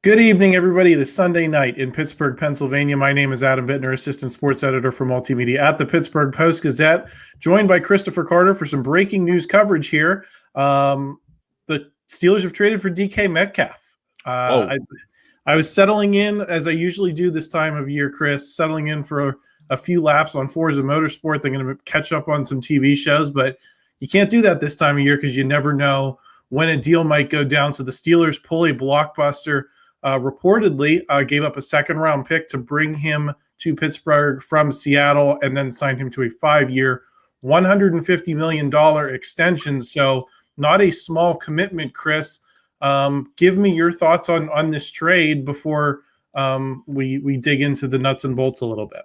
Good evening, everybody. It is Sunday night in Pittsburgh, Pennsylvania. My name is Adam Bittner, Assistant Sports Editor for Multimedia at the Pittsburgh Post-Gazette, joined by Christopher Carter for some breaking news coverage here. The Steelers have traded for DK Metcalf. I was settling in, as I usually do this time of year, Chris, settling in for a few laps on Forza Motorsport. They're going to catch up on some TV shows, but you can't do that this time of year because you never know when a deal might go down. So the Steelers pull a blockbuster. Reportedly gave up a second-round pick to bring him to Pittsburgh from Seattle and then signed him to a 5-year, $150 million extension. So not a small commitment, Chris. Give me your thoughts on this trade before we dig into the nuts and bolts a little bit.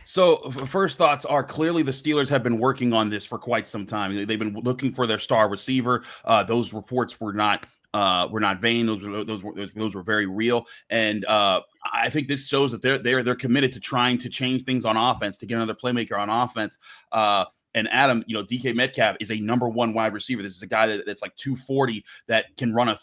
So first thoughts are clearly the Steelers have been working on this for quite some time. They've been looking for their star receiver. Those reports were not vain. Those were very real, and I think this shows that they're committed to trying to change things on offense, to get another playmaker on offense. And Adam, DK Metcalf is a number one wide receiver. This is a guy that's like 240 that can run a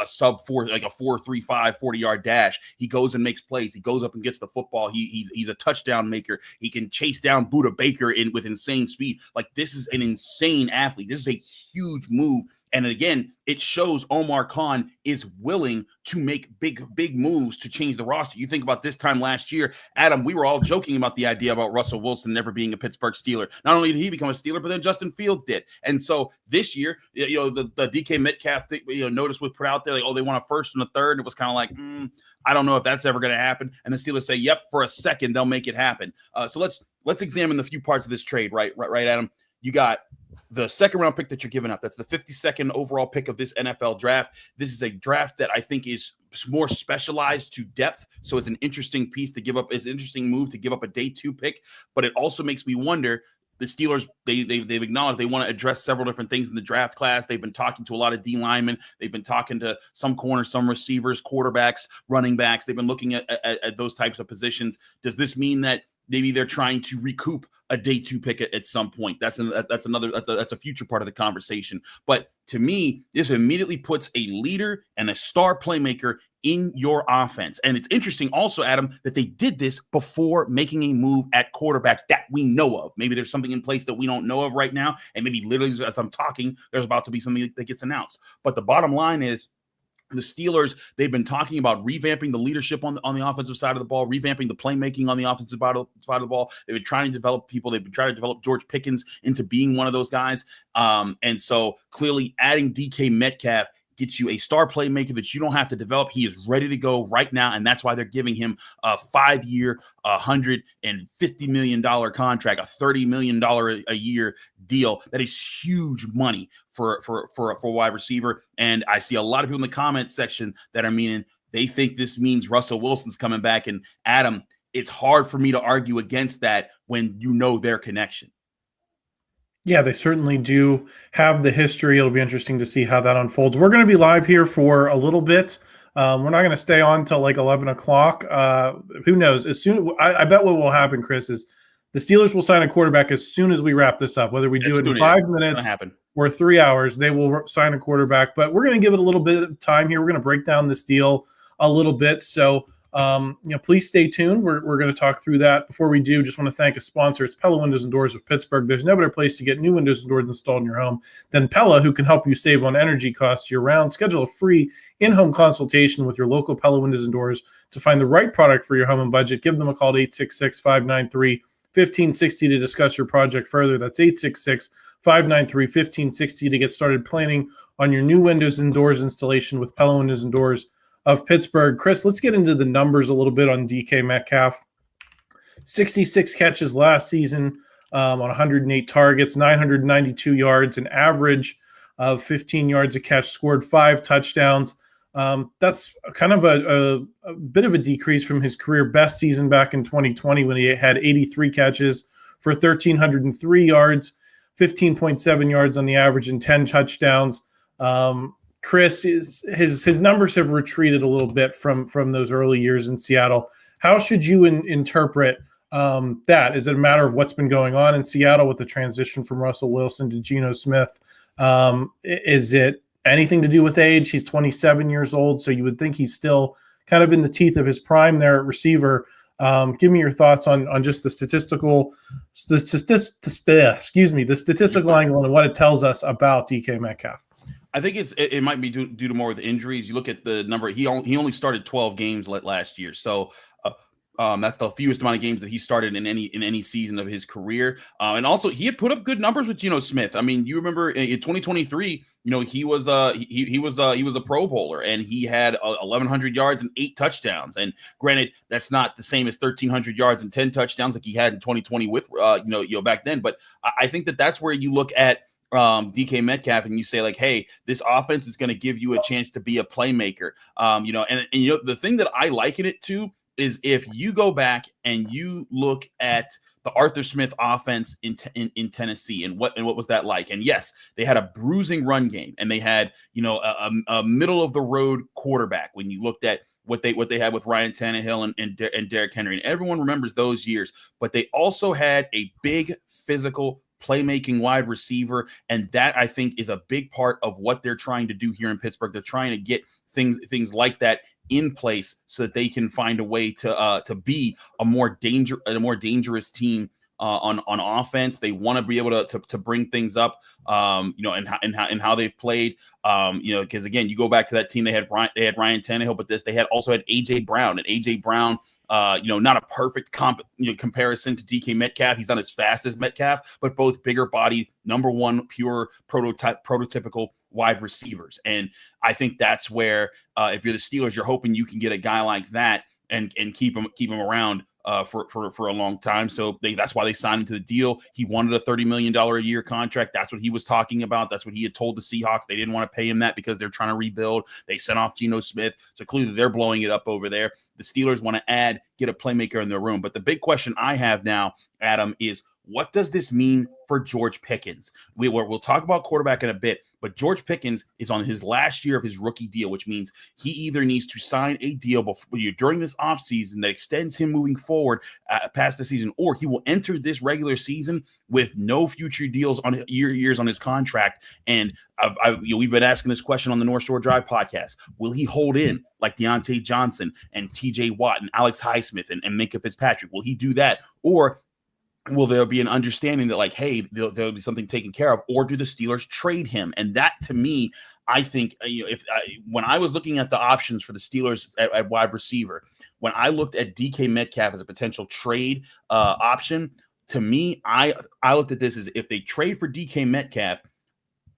sub 4, like a 4.35 40-yard dash. He goes and makes plays. He goes up and gets the football. He's a touchdown maker. He can chase down Buda Baker with insane speed. Like, this is an insane athlete. This is a huge move. And again, it shows Omar Khan is willing to make big moves to change the roster. You think about this time last year, Adam, we were all joking about the idea about Russell Wilson never being a Pittsburgh Steeler. Not only did he become a Steeler, but then Justin Fields did. And so this year, the DK Metcalf thing, notice was put out there, like, oh, they want a first and a third. And it was kind of like, I don't know if that's ever going to happen. And the Steelers say, yep, for a second, they'll make it happen. So let's examine the few parts of this trade, right, Adam? You got the second round pick that you're giving up. That's the 52nd overall pick of this NFL draft. This is a draft that I think is more specialized to depth. So it's an interesting piece to give up. It's an interesting move to give up a day 2 pick, but it also makes me wonder, the Steelers, they've acknowledged they want to address several different things in the draft class. They've been talking to a lot of D linemen. They've been talking to some corners, some receivers, quarterbacks, running backs. They've been looking at those types of positions. Does this mean that maybe they're trying to recoup a day 2 pick at some point? That's a future part of the conversation. But to me, this immediately puts a leader and a star playmaker in your offense. And it's interesting also, Adam, that they did this before making a move at quarterback that we know of. Maybe there's something in place that we don't know of right now. And maybe literally as I'm talking, there's about to be something that gets announced. But the bottom line is, the Steelers, they've been talking about revamping the leadership on the offensive side of the ball, revamping the playmaking on the offensive side of the ball. They've been trying to develop people. They've been trying to develop George Pickens into being one of those guys. And so clearly adding DK Metcalf gets you a star playmaker that you don't have to develop. He is ready to go right now, and that's why they're giving him a 5-year, $150 million contract, a $30 million a year deal. That is huge money for a wide receiver. And I see a lot of people in the comment section that are meaning they think this means Russell Wilson's coming back. And Adam, it's hard for me to argue against that when you know their connection. Yeah, they certainly do have the history. It'll be interesting to see how that unfolds. We're going to be live here for a little bit. We're not going to stay on till like 11 o'clock. Who knows? I bet what will happen, Chris, is the Steelers will sign a quarterback as soon as we wrap this up. Whether we do it in 5 minutes or 3 hours, they will sign a quarterback. But we're going to give it a little bit of time here. We're going to break down this deal a little bit. So please stay tuned. We're going to talk through that. Before we do, just want to thank a sponsor. It's Pella Windows and Doors of Pittsburgh. There's no better place to get new windows and doors installed in your home than Pella, who can help you save on energy costs year-round. Schedule a free in-home consultation with your local Pella Windows and Doors to find the right product for your home and budget. Give them a call at 866-593-1560 to discuss your project further. That's 866-593-1560 to get started planning on your new windows and doors installation with Pella Windows and Doors of Pittsburgh. Chris, let's get into the numbers a little bit on DK Metcalf. 66 catches last season on 108 targets, 992 yards, an average of 15 yards a catch, scored 5 touchdowns. That's kind of a bit of a decrease from his career best season back in 2020 when he had 83 catches for 1,303 yards, 15.7 yards on the average, and 10 touchdowns. Chris, his numbers have retreated a little bit from those early years in Seattle. How should you interpret that? Is it a matter of what's been going on in Seattle with the transition from Russell Wilson to Geno Smith? Is it anything to do with age? He's 27 years old, so you would think he's still kind of in the teeth of his prime there at receiver. Give me your thoughts on just the statistical angle and what it tells us about DK Metcalf. I think it might be due to more of the injuries. You look at the number; he only started 12 games last year, so that's the fewest amount of games that he started in any season of his career. And also, he had put up good numbers with Geno Smith. I mean, you remember in 2023, he was a Pro Bowler, and he had 1,100 yards and 8 touchdowns. And granted, that's not the same as 1,300 yards and 10 touchdowns like he had in 2020 with back then. But I think that's where you look at DK Metcalf and you say, like, hey, this offense is going to give you a chance to be a playmaker. And the thing that I liken it to is if you go back and you look at the Arthur Smith offense in Tennessee and what was that like? And yes, they had a bruising run game, and they had a middle of the road quarterback. When you looked at what they had with Ryan Tannehill and Derrick Henry, and everyone remembers those years, but they also had a big physical playmaking wide receiver, and that I think is a big part of what they're trying to do here in Pittsburgh. They're trying to get things like that in place so that they can find a way to be a more dangerous team on offense. They want to be able to bring things up, and how they've played. Because again, you go back to that team, they had Ryan Tannehill, but they also had AJ Brown, and AJ Brown, not a perfect comparison to DK Metcalf. He's not as fast as Metcalf, but both bigger body, number one, pure prototypical wide receivers. And I think that's where, if you're the Steelers, you're hoping you can get a guy like that and keep him around for a long time. So that's why they signed him to the deal. He wanted a $30 million a year contract. That's what he was talking about. That's what he had told the Seahawks. They didn't want to pay him that because they're trying to rebuild. They sent off Geno Smith. So clearly they're blowing it up over there. The Steelers want to get a playmaker in their room. But the big question I have now, Adam, is what does this mean for George Pickens? We'll talk about quarterback in a bit, but George Pickens is on his last year of his rookie deal, which means he either needs to sign a deal during this offseason that extends him moving forward past the season, or he will enter this regular season with no future deals on years on his contract. And we've been asking this question on the North Shore Drive podcast. Will he hold in like Deontay Johnson and TJ Watt and Alex Highsmith and Minkah Fitzpatrick? Will he do that? Or will there be an understanding that, like, hey, there'll be something taken care of, or do the Steelers trade him? And that, to me, I think, when I was looking at the options for the Steelers at wide receiver, when I looked at DK Metcalf as a potential trade option, to me, I looked at this as if they trade for DK Metcalf,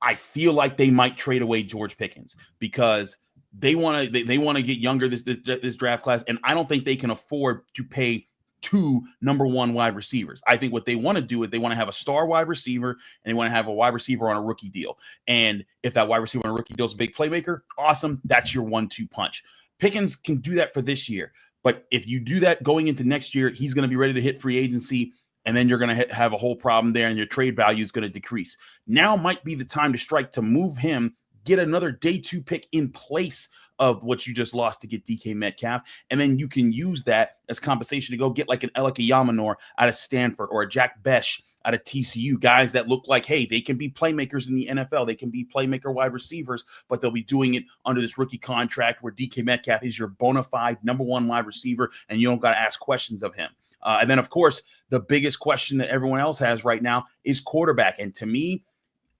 I feel like they might trade away George Pickens because they want to get younger this draft class, and I don't think they can afford to pay 2 number 1 wide receivers. I think what they want to do is they want to have a star wide receiver, and they want to have a wide receiver on a rookie deal. And if that wide receiver on a rookie deal is a big playmaker, awesome. That's your 1-2 punch. Pickens can do that for this year. But if you do that going into next year, he's going to be ready to hit free agency, and then you're going to have a whole problem there, and your trade value is going to decrease. Now might be the time to strike to move him, get another day 2 pick in place of what you just lost to get DK Metcalf, and then you can use that as compensation to go get like an Elika Yamanor out of Stanford or a Jack Besh out of TCU, guys that look like, hey, they can be playmakers in the NFL. They can be playmaker wide receivers, but they'll be doing it under this rookie contract where DK Metcalf is your bona fide number 1 wide receiver, and you don't got to ask questions of him. And then, of course, the biggest question that everyone else has right now is quarterback. And to me,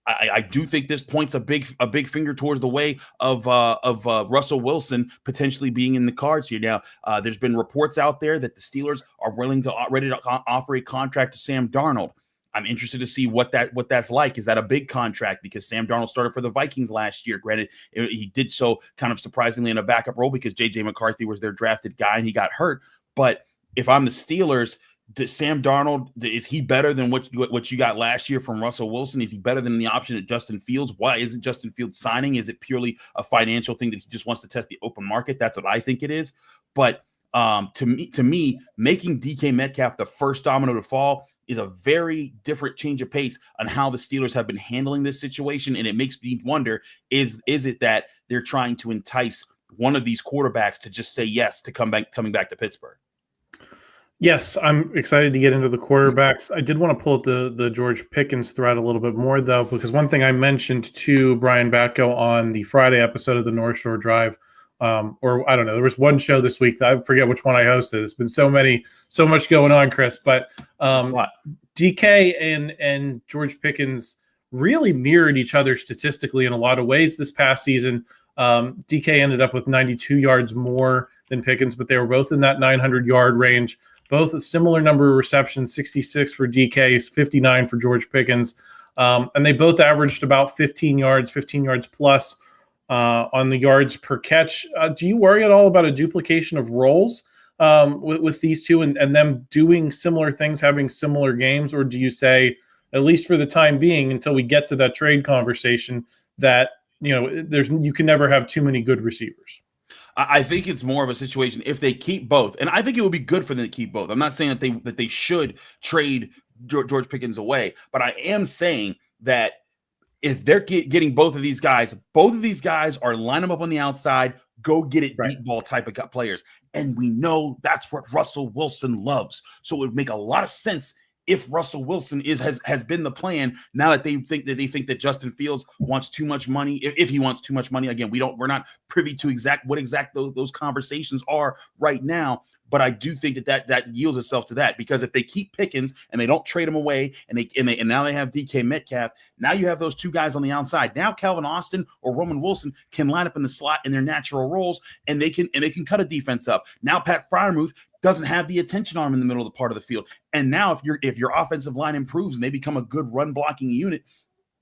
I do think this points a big finger towards the way of Russell Wilson potentially being in the cards here. Now, there's been reports out there that the Steelers are ready to offer a contract to Sam Darnold. I'm interested to see what that's like. Is that a big contract? Because Sam Darnold started for the Vikings last year. Granted, he did so kind of surprisingly in a backup role because J.J. McCarthy was their drafted guy and he got hurt. But if I'm the Steelers, Sam Darnold, is he better than what you got last year from Russell Wilson? Is he better than the option at Justin Fields? Why isn't Justin Fields signing? Is it purely a financial thing that he just wants to test the open market? That's what I think it is. But to me, making DK Metcalf the first domino to fall is a very different change of pace on how the Steelers have been handling this situation. And it makes me wonder, is it that they're trying to entice one of these quarterbacks to just say yes to coming back to Pittsburgh? Yes, I'm excited to get into the quarterbacks. I did want to pull up the George Pickens thread a little bit more, though, because one thing I mentioned to Brian Batko on the Friday episode of the North Shore Drive or I don't know. There was one show this week that I forget which one I hosted. It's been so much going on, Chris. But DK and George Pickens really mirrored each other statistically in a lot of ways this past season. DK ended up with 92 yards more than Pickens, but they were both in that 900-yard range. Both a similar number of receptions, 66 for DK, 59 for George Pickens. And they both averaged about 15 yards plus on the yards per catch. Do you worry at all about a duplication of roles with these two and them doing similar things, having similar games? Or do you say, at least for the time being, until we get to that trade conversation, that you can never have too many good receivers? I think it's more of a situation if they keep both, and I think it would be good for them to keep both. I'm not saying that they should trade George Pickens away, but I am saying that if they're getting both of these guys are line them up on the outside, go get it, deep ball type of players, and we know that's what Russell Wilson loves. So it would make a lot of sense if Russell Wilson has been the plan. Now that they think that Justin Fields wants too much money, if he wants too much money, again, we're not privy to what those conversations are right now. But I do think that yields itself to that, because if they keep Pickens and they don't trade him away, and now they have DK Metcalf, now you have those two guys on the outside. Now Calvin Austin or Roman Wilson can line up in the slot in their natural roles, and they can cut a defense up. Now Pat Freiermuth doesn't have the attention on him in the middle of the part of the field. And now if your offensive line improves and they become a good run blocking unit,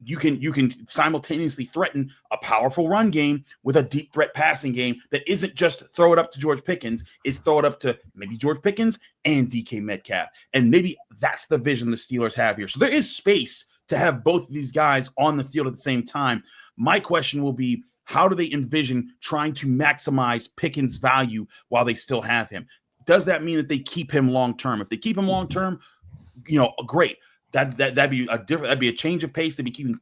you can simultaneously threaten a powerful run game with a deep threat passing game that isn't just throw it up to George Pickens. It's throw it up to maybe George Pickens and DK Metcalf. And maybe that's the vision the Steelers have here. So there is space to have both of these guys on the field at the same time. My question will be, how do they envision trying to maximize Pickens' value while they still have him? Does that mean that they keep him long-term? If they keep him long-term, great. That'd be a change of pace. They'd be keeping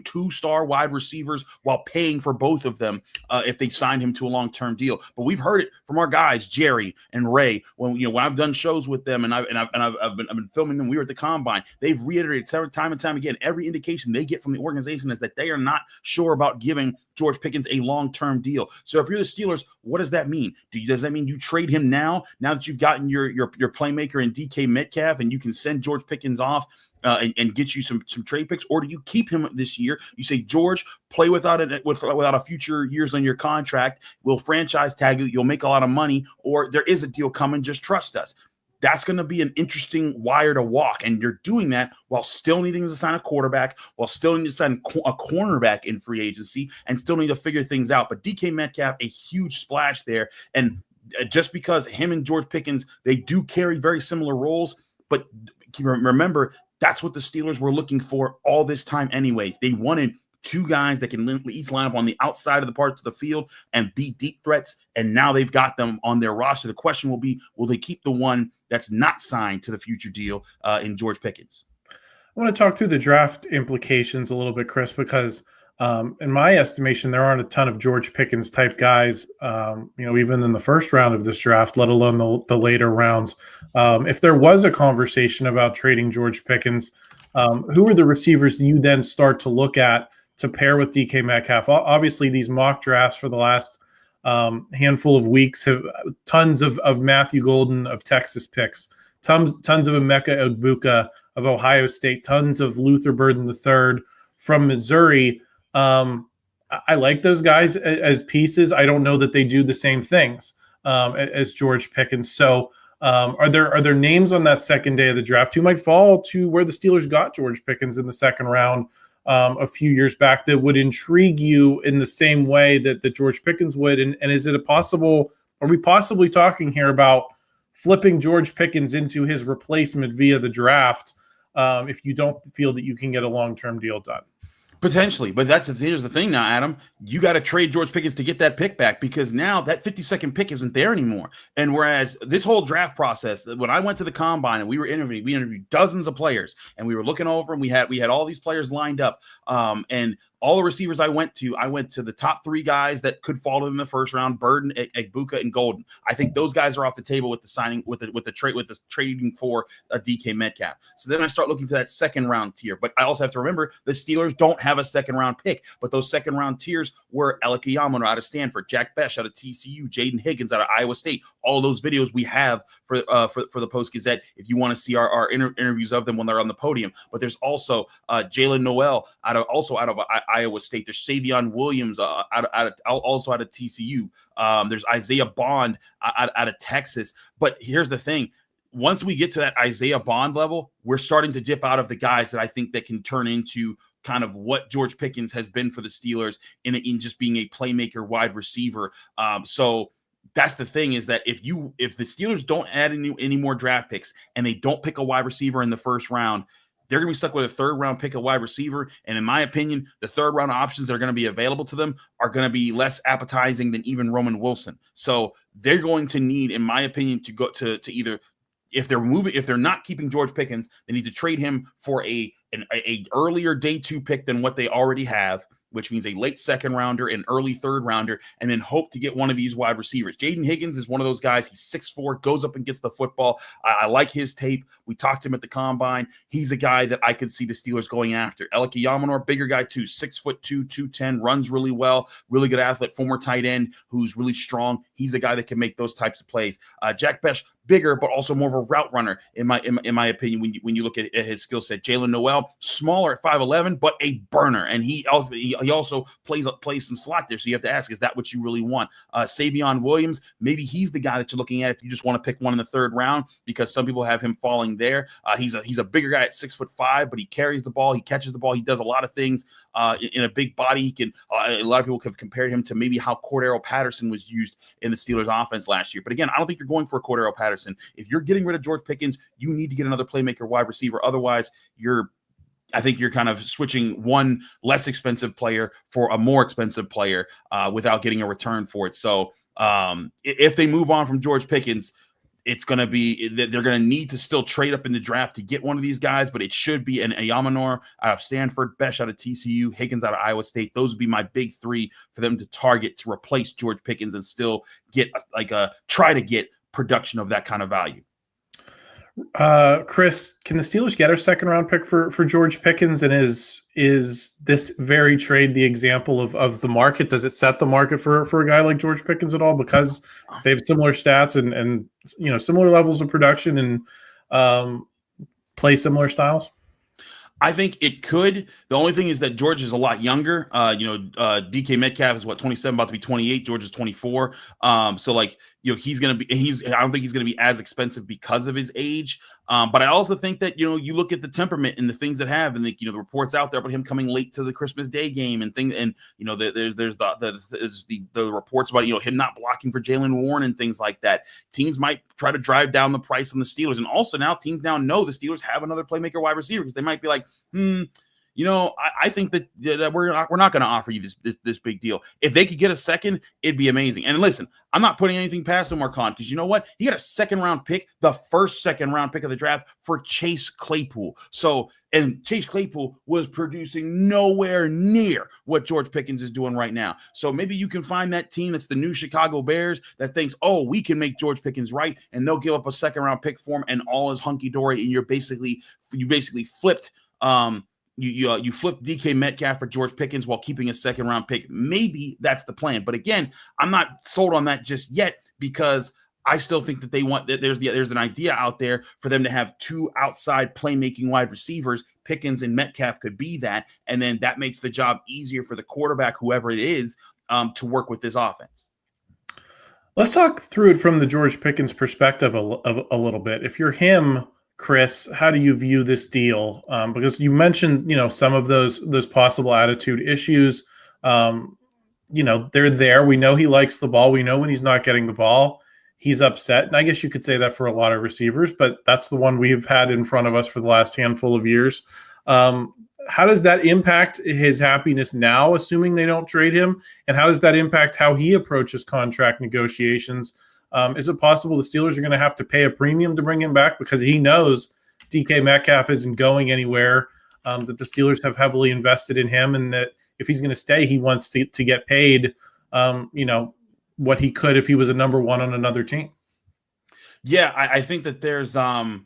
two-star wide receivers while paying for both of them if they signed him to a long-term deal. But we've heard it from our guys Jerry and Ray when I've done shows with them and I've been filming them. We were at the Combine. They've reiterated time and time again. Every indication they get from the organization is that they are not sure about giving George Pickens a long-term deal. So if you're the Steelers, what does that mean? Does that mean you trade him now that you've gotten your playmaker in DK Metcalf and you can send George Pickens off and get you some trade picks? Or do you keep him this year? You say, George, play without a future years on your contract. We'll franchise tag you. You'll make a lot of money, or there is a deal coming. Just trust us. That's going to be an interesting wire to walk. And you're doing that while still needing to sign a quarterback, while still needing to sign a cornerback in free agency, and still need to figure things out. But DK Metcalf, a huge splash there. And just because him and George Pickens, they do carry very similar roles, but remember, that's what the Steelers were looking for all this time anyways. They wanted two guys that can each line up on the outside of the parts of the field and be deep threats, and now they've got them on their roster. The question will be, will they keep the one that's not signed to the future deal in George Pickens? I want to talk through the draft implications a little bit, Chris, because in my estimation, there aren't a ton of George Pickens type guys, even in the first round of this draft, let alone the later rounds. If there was a conversation about trading George Pickens, who are the receivers that you then start to look at to pair with DK Metcalf? Obviously, these mock drafts for the last handful of weeks have tons of Matthew Golden of Texas picks, tons of Emeka Egbuka of Ohio State, tons of Luther Burden III from Missouri. I like those guys as pieces. I don't know that they do the same things as George Pickens. So are there names on that second day of the draft who might fall to where the Steelers got George Pickens in the second round a few years back that would intrigue you in the same way that George Pickens would? And is it are we possibly talking here about flipping George Pickens into his replacement via the draft if you don't feel that you can get a long-term deal done? Potentially, but here's the thing now, Adam. You got to trade George Pickens to get that pick back, because now that 52nd pick isn't there anymore. And whereas this whole draft process, when I went to the Combine and we interviewed dozens of players, and we were looking over, and we had all these players lined up. And all the receivers I went to the top 3 guys that could fall in the first round: Burden, Egbuka, and Golden. I think those guys are off the table with the signing, with the trading for a DK Metcalf. So then I start looking to that second round tier. But I also have to remember the Steelers don't have a second round pick. But those second round tiers were Alec Yamano out of Stanford, Jack Besh out of TCU, Jaden Higgins out of Iowa State. All those videos we have for the Post-Gazette if you want to see our interviews of them when they're on the podium. But there's also Jalen Noel out of Iowa State. There's Savion Williams also out of TCU. There's Isaiah Bond out of Texas. But here's the thing. Once we get to that Isaiah Bond level, we're starting to dip out of the guys that I think that can turn into kind of what George Pickens has been for the Steelers in just being a playmaker wide receiver. So that's the thing, is that if the Steelers don't add any more draft picks and they don't pick a wide receiver in the first round, they're going to be stuck with a third round pick, a wide receiver. And in my opinion, the third round options that are going to be available to them are going to be less appetizing than even Roman Wilson. So they're going to need, in my opinion, to go to either, if they're not keeping George Pickens, they need to trade him for a earlier day 2 pick than what they already have, which means a late second rounder, an early third rounder, and then hope to get one of these wide receivers. Jaden Higgins is one of those guys. He's 6'4", goes up and gets the football. I like his tape. We talked to him at the combine. He's a guy that I could see the Steelers going after. Alec Yamano, bigger guy too, 6'2", 210, runs really well, really good athlete, former tight end who's really strong. He's a guy that can make those types of plays. Jack Besh, bigger, but also more of a route runner, in my opinion, when you look at his skill set. Jalen Noel, smaller at 5'11", but a burner, and he also plays some slot there. So you have to ask, is that what you really want? Savion Williams, maybe he's the guy that you're looking at if you just want to pick one in the third round, because some people have him falling there. He's a bigger guy at 6'5", but he carries the ball, he catches the ball, he does a lot of things in a big body. He can. A lot of people have compared him to maybe how Cordero Patterson was used in the Steelers offense last year. But again, I don't think you're going for a Cordero Patterson. If you're getting rid of George Pickens, you need to get another playmaker wide receiver. Otherwise, I think you're kind of switching one less expensive player for a more expensive player without getting a return for it. So if they move on from George Pickens, it's going to be that they're going to need to still trade up in the draft to get one of these guys, but it should be an Ayamanor out of Stanford, Besh out of TCU, Higgins out of Iowa State. Those would be my big 3 for them to target to replace George Pickens and still get try to get production of that kind of value. Chris, can the Steelers get a second round pick for George Pickens? And is this very trade the example of the market? Does it set the market for a guy like George Pickens at all, because they have similar stats and similar levels of production and play similar styles? I think it could. The only thing is that George is a lot younger. DK Metcalf is 27, about to be 28. George is 24. So he's going to be, I don't think he's going to be as expensive because of his age. But I also think that, you look at the temperament and the things that have, and the reports out there about him coming late to the Christmas Day game and things. And, there's the reports about, him not blocking for Jalen Warren and things like that. Teams might try to drive down the price on the Steelers. And also now teams now know the Steelers have another playmaker wide receiver, because they might be like, I think that we're not going to offer you this big deal. If they could get a second, it'd be amazing. And listen, I'm not putting anything past Omar Khan, because you know what? He got a second round pick, the first second round pick of the draft, for Chase Claypool. And Chase Claypool was producing nowhere near what George Pickens is doing right now. So maybe you can find that team that's the new Chicago Bears that thinks, oh, we can make George Pickens right, and they'll give up a second round pick for him, and all is hunky dory. And you basically flipped. You flip DK Metcalf for George Pickens while keeping a second round pick. Maybe that's the plan. But again, I'm not sold on that just yet, because I still think that they want that there's an idea out there for them to have 2 outside playmaking wide receivers. Pickens and Metcalf could be that. And then that makes the job easier for the quarterback, whoever it is, to work with this offense. Let's talk through it from the George Pickens perspective a little bit. If you're him, Chris, how do you view this deal? Because you mentioned, some of those possible attitude issues. They're there. We know he likes the ball. We know when he's not getting the ball, he's upset. And I guess you could say that for a lot of receivers, but that's the one we've had in front of us for the last handful of years. How does that impact his happiness now, assuming they don't trade him? And how does that impact how he approaches contract negotiations? Is it possible the Steelers are going to have to pay a premium to bring him back, because he knows DK Metcalf isn't going anywhere, that the Steelers have heavily invested in him, and that if he's going to stay, he wants to get paid, what he could if he was a number one on another team. Yeah, I think that there's a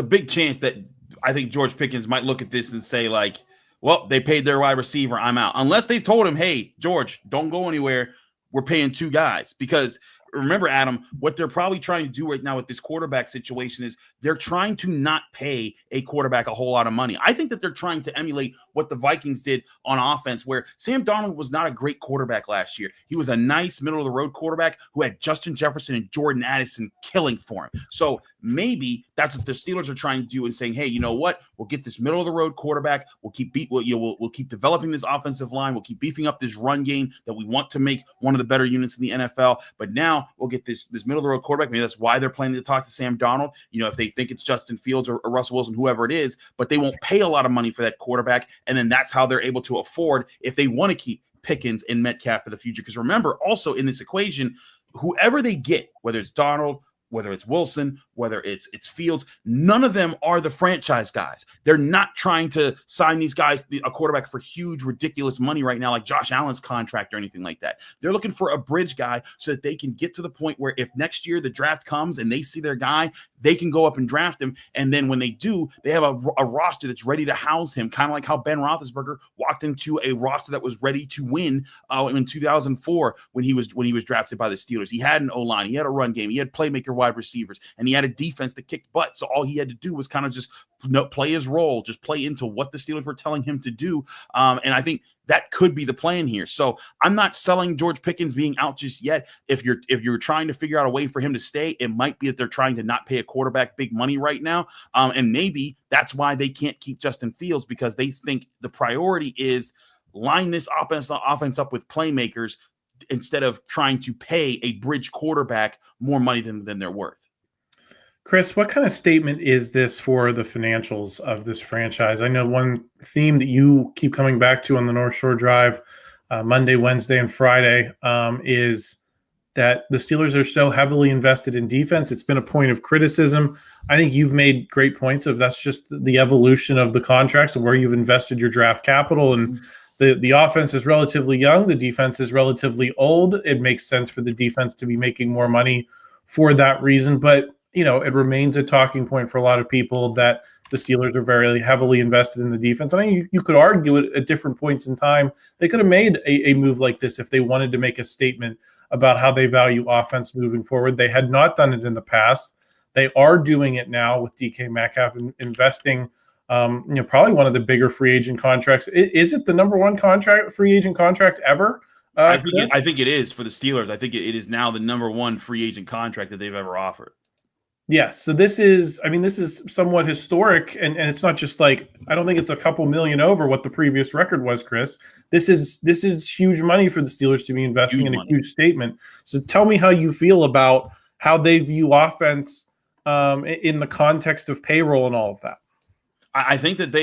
big chance that I think George Pickens might look at this and say, like, well, they paid their wide receiver, I'm out. Unless they've told him, hey, George, don't go anywhere. We're paying two guys. Because remember, Adam, what they're probably trying to do right now with this quarterback situation is they're trying to not pay a quarterback a whole lot of money. I think that they're trying to emulate what the Vikings did on offense, where Sam Darnold was not a great quarterback last year. He was a nice middle-of-the-road quarterback who had Justin Jefferson and Jordan Addison killing for him. So maybe that's what the Steelers are trying to do and saying, hey, you know what? We'll get this middle-of-the-road quarterback. We'll keep developing this offensive line. We'll keep beefing up this run game that we want to make one of the better units in the NFL. But now we'll get this middle-of-the-road quarterback. Maybe that's why they're planning to talk to Sam Darnold. If they think it's Justin Fields or Russell Wilson, whoever it is, but they won't pay a lot of money for that quarterback. And then that's how they're able to afford if they want to keep Pickens and Metcalf for the future. Because remember, also in this equation, whoever they get, whether it's Darnold, whether it's Wilson, whether it's Fields, none of them are the franchise guys. They're not trying to sign these guys, a quarterback, for huge, ridiculous money right now, like Josh Allen's contract or anything like that. They're looking for a bridge guy so that they can get to the point where if next year the draft comes and they see their guy, they can go up and draft him. And then when they do, they have a roster that's ready to house him, kind of like how Ben Roethlisberger walked into a roster that was ready to win in 2004 when he was drafted by the Steelers. He had an O-line, he had a run game, he had playmaker wide receivers, and he had a defense that kicked butt. So all he had to do was kind of just play his role, just play into what the Steelers were telling him to do. And I think that could be the plan here. So I'm not selling George Pickens being out just yet. If you're trying to figure out a way for him to stay, it might be that they're trying to not pay a quarterback big money right now. And maybe that's why they can't keep Justin Fields, because they think the priority is line this offense up with playmakers instead of trying to pay a bridge quarterback more money than they're worth. Chris, what kind of statement is this for the financials of this franchise? I know one theme that you keep coming back to on the North Shore Drive Monday, Wednesday, and Friday is that the Steelers are so heavily invested in defense. It's been a point of criticism. I think you've made great points of that's just the evolution of the contracts and where you've invested your draft capital. And the offense is relatively young. The defense is relatively old. It makes sense for the defense to be making more money for that reason. But it remains a talking point for a lot of people that the Steelers are very heavily invested in the defense. I mean, you could argue at different points in time, they could have made a move like this if they wanted to make a statement about how they value offense moving forward. They had not done it in the past. They are doing it now with DK Metcalf investing, probably one of the bigger free agent contracts. Is it the number one free agent contract ever? I think it is for the Steelers. I think it is now the number one free agent contract that they've ever offered. Yes. So this is somewhat historic, and it's not just like, I don't think it's a couple million over what the previous record was, Chris. This is huge money for the Steelers to be investing in a huge statement. So tell me how you feel about how they view offense in the context of payroll and all of that. I think that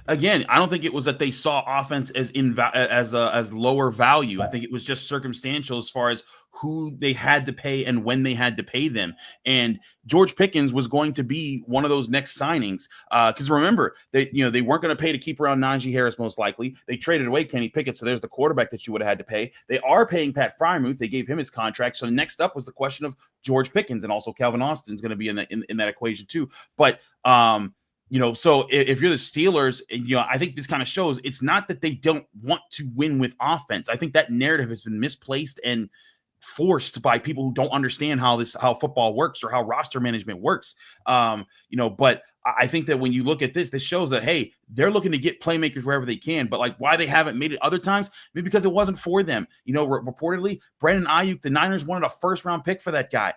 I don't think it was that they saw offense as lower value. I think it was just circumstantial as far as who they had to pay and when they had to pay them. And George Pickens was going to be one of those next signings. Because remember, they weren't going to pay to keep around Naji Harris, most likely. They traded away Kenny Pickett, so there's the quarterback that you would have had to pay. They are paying Pat Freiermuth. They gave him his contract. So next up was the question of George Pickens, and also Calvin Austin's going to be in that equation too. But so if you're the Steelers, I think this kind of shows it's not that they don't want to win with offense. I think that narrative has been misplaced and forced by people who don't understand how football works or how roster management works. But I think that when you look at this shows that, hey, they're looking to get playmakers wherever they can, but like why they haven't made it other times, maybe because it wasn't for them. Reportedly, Brandon Ayuk, the Niners wanted a first-round pick for that guy.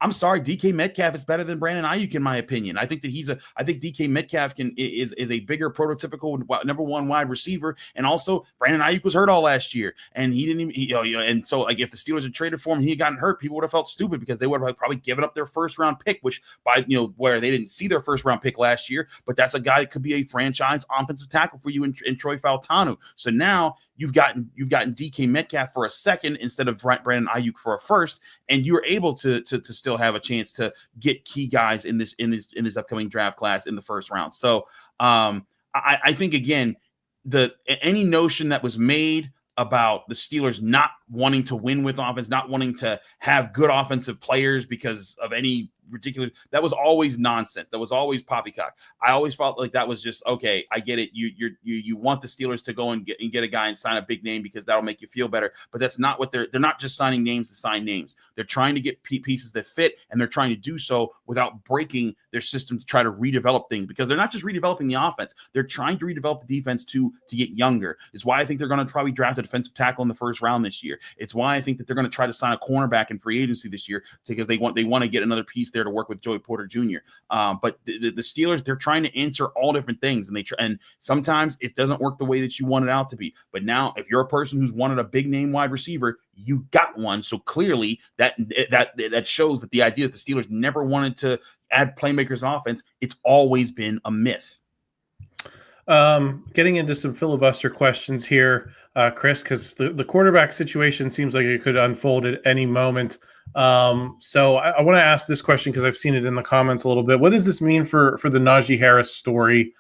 I'm sorry, DK Metcalf is better than Brandon Ayuk in my opinion. I think that I think DK Metcalf is a bigger prototypical number one wide receiver, and also Brandon Ayuk was hurt all last year, and he didn't even. And so like if the Steelers had traded for him, and he had gotten hurt, people would have felt stupid because they would have probably given up their first round pick, which where they didn't see their first round pick last year, but that's a guy that could be a franchise offensive tackle for you in Troy Fautanu. So now you've gotten DK Metcalf for a second instead of Brandon Ayuk for a first, and you're able to still have a chance to get key guys in this upcoming draft class in the first round. So I think again, any notion that was made about the Steelers not wanting to win with offense, not wanting to have good offensive players because of any ridiculous, that was always nonsense. That was always poppycock. I always felt like that was just, okay, I get it. You want the Steelers to go and get a guy and sign a big name because that'll make you feel better. But that's not what they're not just signing names to sign names. They're trying to get pieces that fit, and they're trying to do so without breaking their system to try to redevelop things, because they're not just redeveloping the offense. They're trying to redevelop the defense to get younger. It's why I think they're going to probably draft a defensive tackle in the first round this year. It's why I think that they're going to try to sign a cornerback in free agency this year, because they want to get another piece there to work with Joey Porter Jr. But the Steelers, they're trying to answer all different things, and sometimes it doesn't work the way that you want it out to be. But now, if you're a person who's wanted a big name wide receiver, you got one. So clearly that shows that the idea that the Steelers never wanted to add playmakers in offense, it's always been a myth. Getting into some filibuster questions here, Chris, because the quarterback situation seems like it could unfold at any moment. So I want to ask this question because I've seen it in the comments a little bit. What does this mean for the Naji Harris story?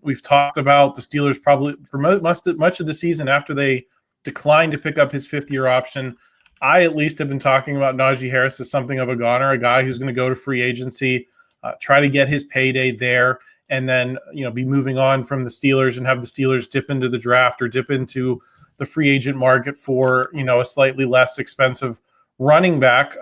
We've talked about the Steelers probably for much of the season after they declined to pick up his fifth-year option. I at least have been talking about Naji Harris as something of a goner, a guy who's going to go to free agency, try to get his payday there, and then be moving on from the Steelers and have the Steelers dip into the draft or dip into the free agent market for a slightly less expensive running back.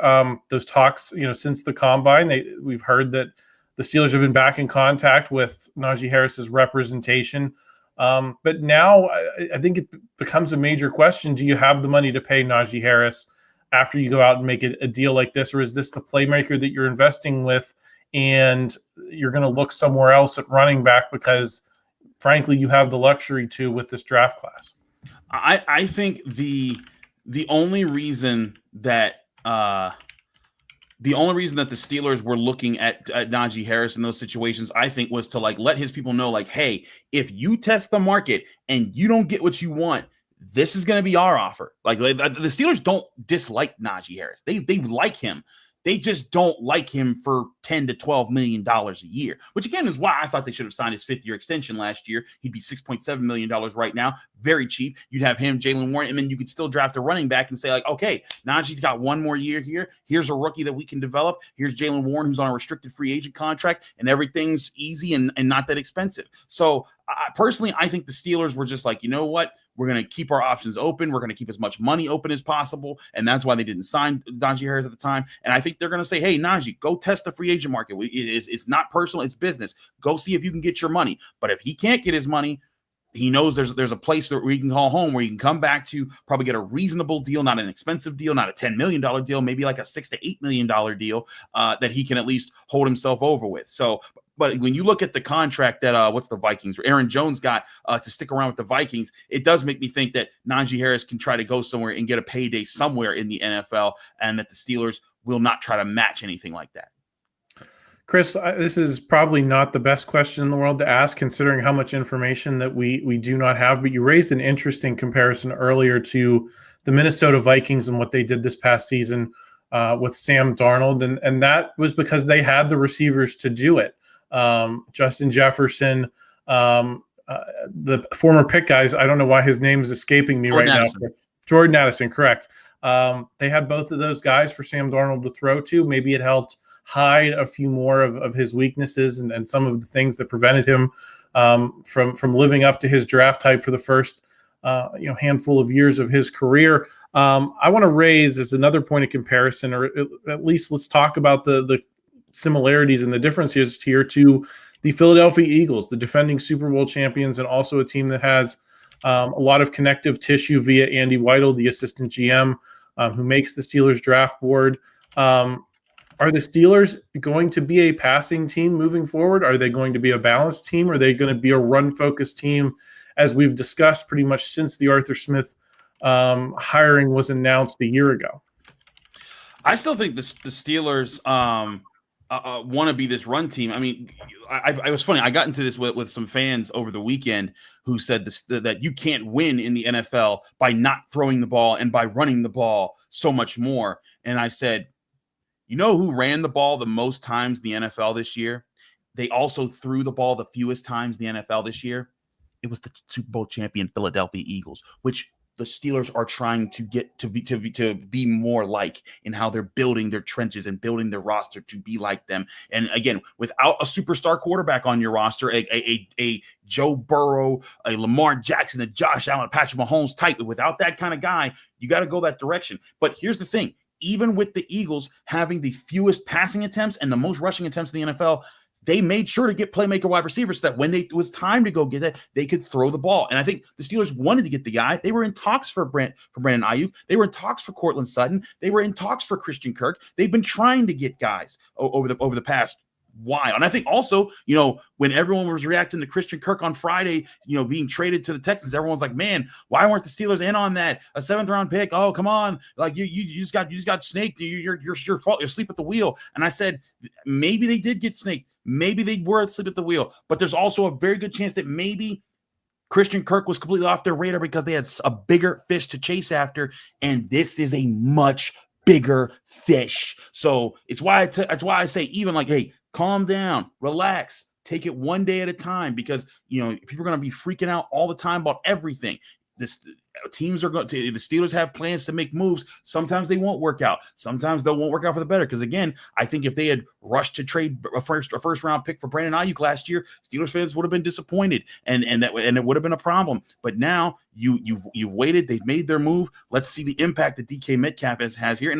Those talks, since the combine, we've heard that the Steelers have been back in contact with Naji Harris's representation. But now I think it becomes a major question. Do you have the money to pay Naji Harris after you go out and make a deal like this? Or is this the playmaker that you're investing with and you're going to look somewhere else at running back because, frankly, you have the luxury to with this draft class? I think the only reason that the Steelers were looking at Naji Harris in those situations, I think, was to let his people know, hey, if you test the market and you don't get what you want, this is going to be our offer. The Steelers don't dislike Naji Harris. They like him. They just don't like him for $10 to $12 million a year, which again is why I thought they should have signed his fifth-year extension last year. He'd be $6.7 million right now, very cheap. You'd have him, Jaylen Warren, and then you could still draft a running back and say, okay, Naji's got one more year here. Here's a rookie that we can develop. Here's Jaylen Warren, who's on a restricted free agent contract, and everything's easy and not that expensive. So personally, I think the Steelers were just you know what? We're going to keep our options open. We're going to keep as much money open as possible. And that's why they didn't sign Naji Harris at the time. And I think they're going to say, hey, Naji, go test the free agent market. It's not personal. It's business. Go see if you can get your money. But if he can't get his money, he knows there's a place where he can call home, where he can come back to probably get a reasonable deal, not an expensive deal, not a $10 million deal, maybe like a $6 to $8 million deal that he can at least hold himself over with. So, but when you look at the contract that what's the Vikings or Aaron Jones got to stick around with the Vikings, it does make me think that Naji Harris can try to go somewhere and get a payday somewhere in the NFL, and that the Steelers will not try to match anything like that. Chris, this is probably not the best question in the world to ask, considering how much information that we do not have, but you raised an interesting comparison earlier to the Minnesota Vikings and what they did this past season with Sam Darnold, and that was because they had the receivers to do it. Justin Jefferson, the former pick guys, I don't know why his name is escaping me right now. Jordan Addison, correct. They had both of those guys for Sam Darnold to throw to. Maybe it helped hide a few more of his weaknesses and some of the things that prevented him from living up to his draft type for the first handful of years of his career. I want to raise as another point of comparison, or at least let's talk about the similarities and the differences here to the Philadelphia Eagles, the defending Super Bowl champions, and also a team that has a lot of connective tissue via Andy Weidel, the assistant GM, who makes the Steelers draft board. Are the Steelers going to be a passing team moving forward? Are they going to be a balanced team? Are they going to be a run-focused team, as we've discussed pretty much since the Arthur Smith hiring was announced a year ago? I still think the Steelers want to be this run team. I mean, I was funny. I got into this with some fans over the weekend who said that you can't win in the NFL by not throwing the ball and by running the ball so much more. And I said, you know who ran the ball the most times in the NFL this year? They also threw the ball the fewest times in the NFL this year. It was the Super Bowl champion Philadelphia Eagles, which the Steelers are trying to get to be more like in how they're building their trenches and building their roster to be like them. And again, without a superstar quarterback on your roster, a Joe Burrow, a Lamar Jackson, a Josh Allen, a Patrick Mahomes type, without that kind of guy, you got to go that direction. But here's the thing. Even with the Eagles having the fewest passing attempts and the most rushing attempts in the NFL, they made sure to get playmaker wide receivers so that when it was time to go get it, they could throw the ball. And I think the Steelers wanted to get the guy. They were in talks for Brandon Ayuk. They were in talks for Cortland Sutton. They were in talks for Christian Kirk. They've been trying to get guys over the past while. And I think also, when everyone was reacting to Christian Kirk on Friday, being traded to the Texans, everyone's like, man, why weren't the Steelers in on that? A 7th round pick. Oh, come on. Like you just got snaked. You're fault. You're asleep at the wheel. And I said, maybe they did get snaked. Maybe they were asleep at the wheel, but there's also a very good chance that maybe Christian Kirk was completely off their radar because they had a bigger fish to chase after. And this is a much bigger fish. So it's why I say, even like, hey, calm down, relax, take it one day at a time, because people are going to be freaking out all the time about everything. The Steelers have plans to make moves. Sometimes they won't work out. Sometimes they won't work out for the better. Because again, I think if they had rushed to trade a first round pick for Brandon Ayuk last year, Steelers fans would have been disappointed, and it would have been a problem. But now you've waited. They've made their move. Let's see the impact that DK Metcalf has here, and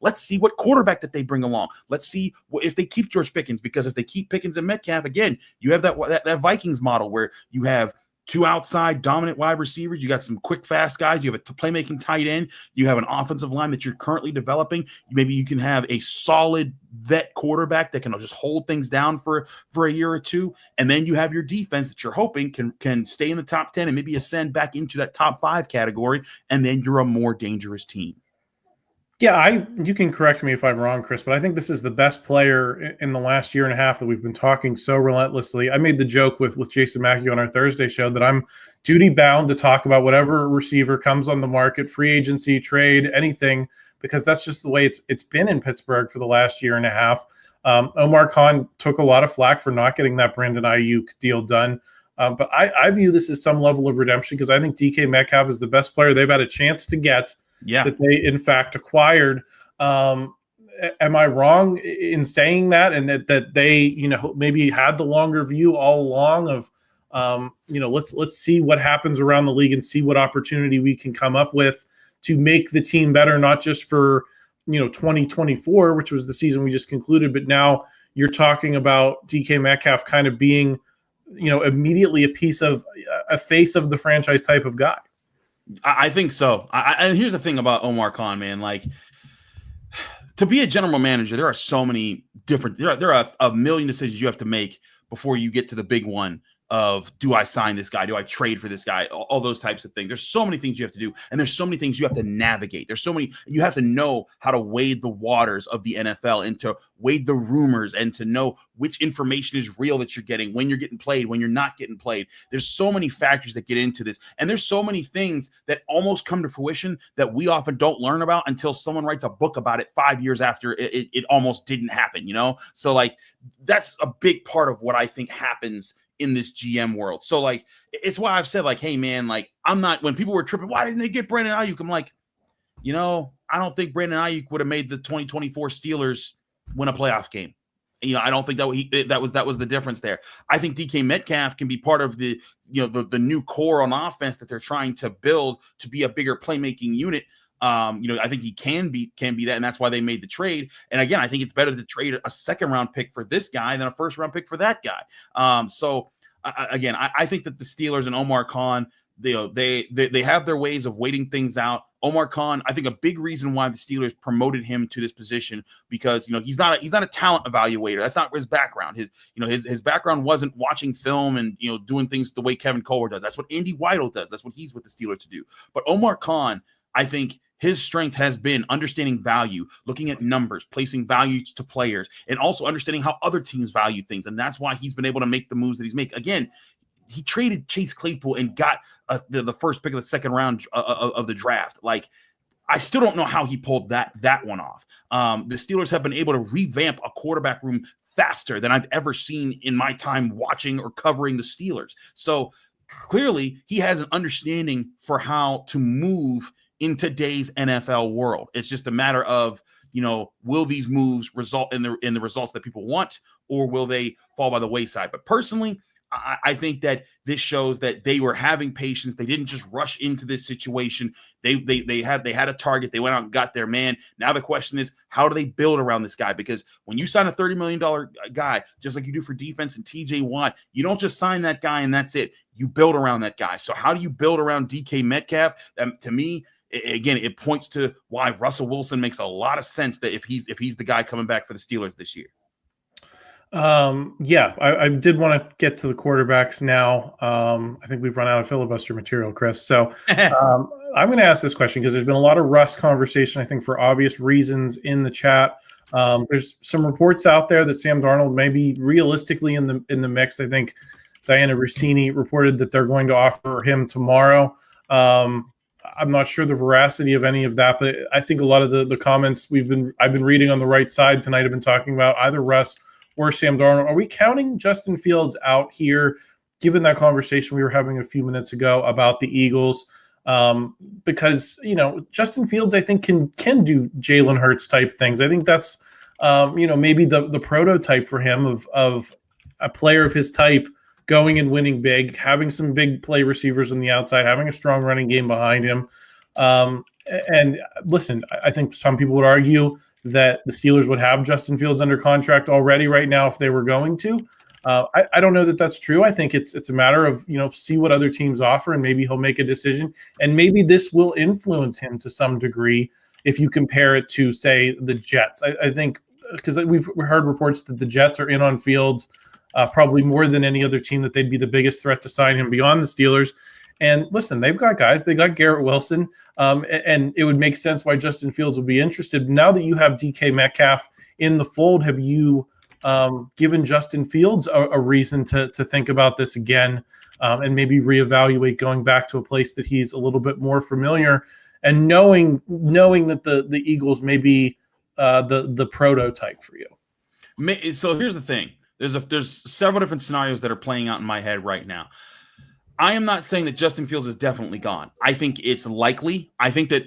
let's see what quarterback that they bring along. Let's see if they keep George Pickens, because if they keep Pickens and Metcalf, again, you have that Vikings model where you have two outside dominant wide receivers. You got some quick, fast guys. You have a playmaking tight end. You have an offensive line that you're currently developing. Maybe you can have a solid vet quarterback that can just hold things down for a year or two. And then you have your defense that you're hoping can stay in the top 10 and maybe ascend back into that top 5 category. And then you're a more dangerous team. Yeah, you can correct me if I'm wrong, Chris, but I think this is the best player in the last year and a half that we've been talking so relentlessly. I made the joke with Jason Mackey on our Thursday show that I'm duty bound to talk about whatever receiver comes on the market, free agency, trade, anything, because that's just the way it's been in Pittsburgh for the last year and a half. Omar Khan took a lot of flack for not getting that Brandon Ayuk deal done. But I view this as some level of redemption, because I think DK Metcalf is the best player they've had a chance to get. Yeah, that they in fact acquired. Am I wrong in saying that, and that they maybe had the longer view all along of let's see what happens around the league and see what opportunity we can come up with to make the team better, not just for 2024, which was the season we just concluded, but now you're talking about DK Metcalf kind of being immediately a face of the franchise type of guy. I think so. And here's the thing about Omar Khan, man. Like, to be a general manager, there are so many different. There are a million decisions you have to make before you get to the big one of, do I sign this guy? Do I trade for this guy? All those types of things. There's so many things you have to do, and there's so many things you have to navigate. There's so many. You have to know how to wade the waters of the NFL and to wade the rumors and to know which information is real that you're getting, when you're getting played, when you're not getting played. There's so many factors that get into this, and there's so many things that almost come to fruition that we often don't learn about until someone writes a book about it 5 years after it almost didn't happen. So like, that's a big part of what I think happens in this GM world. So like, it's why I've said, like, hey man, like, I'm not, when people were tripping, why didn't they get Brandon Ayuk? I'm like, I don't think Brandon Ayuk would have made the 2024 Steelers win a playoff game. I don't think that was the difference there. I think DK Metcalf can be part of the new core on offense that they're trying to build to be a bigger playmaking unit. I think he can be that, and that's why they made the trade. And again, I think it's better to trade a second round pick for this guy than a first round pick for that guy. I think that the Steelers and Omar Khan, they have their ways of waiting things out. Omar Khan, I think a big reason why the Steelers promoted him to this position, because he's not a talent evaluator. That's not his background. His background wasn't watching film and doing things the way Kevin Colbert does. That's what Andy Weidel does. That's what he's with the Steelers to do. But Omar Khan, I think his strength has been understanding value, looking at numbers, placing values to players, and also understanding how other teams value things. And that's why he's been able to make the moves that he's made. Again, he traded Chase Claypool and got the first pick of the second round of the draft. Like, I still don't know how he pulled that one off. The Steelers have been able to revamp a quarterback room faster than I've ever seen in my time watching or covering the Steelers. So clearly he has an understanding for how to move in today's NFL world. It's just a matter of, will these moves result in the results that people want, or will they fall by the wayside? But personally, I think that this shows that they were having patience. They didn't just rush into this situation. They had a target. They went out and got their man. Now the question is, how do they build around this guy? Because when you sign a $30 million guy, just like you do for defense and TJ Watt, you don't just sign that guy and that's it. You build around that guy. So how do you build around DK Metcalf? To me, again, it points to why Russell Wilson makes a lot of sense, that if he's the guy coming back for the Steelers this year. I did want to get to the quarterbacks now. I think we've run out of filibuster material, Chris. So I'm going to ask this question because there's been a lot of Russ conversation, I think, for obvious reasons in the chat. There's some reports out there that Sam Darnold may be realistically in the mix. I think Diana Rossini reported that they're going to offer him tomorrow. I'm not sure the veracity of any of that, but I think a lot of the comments I've been reading on the right side tonight have been talking about either Russ or Sam Darnold. Are we counting Justin Fields out here, given that conversation we were having a few minutes ago about the Eagles? Because, Justin Fields, I think, can do Jalen Hurts type things. I think that's, maybe the prototype for him of a player of his type going and winning big, having some big play receivers on the outside, having a strong running game behind him. And listen, I think some people would argue that the Steelers would have Justin Fields under contract already right now if they were going to. I don't know that that's true. I think it's a matter of, see what other teams offer, and maybe he'll make a decision. And maybe this will influence him to some degree if you compare it to, say, the Jets. I think because we've heard reports that the Jets are in on Fields probably more than any other team, that they'd be the biggest threat to sign him beyond the Steelers. And listen, they've got guys. They got Garrett Wilson, and it would make sense why Justin Fields would be interested. Now that you have DK Metcalf in the fold, have you given Justin Fields a reason to think about this again, and maybe reevaluate going back to a place that he's a little bit more familiar, and knowing that the Eagles may be the prototype for you? So here's the thing. There's several different scenarios that are playing out in my head right now. I am not saying that Justin Fields is definitely gone. I think it's likely. I think that,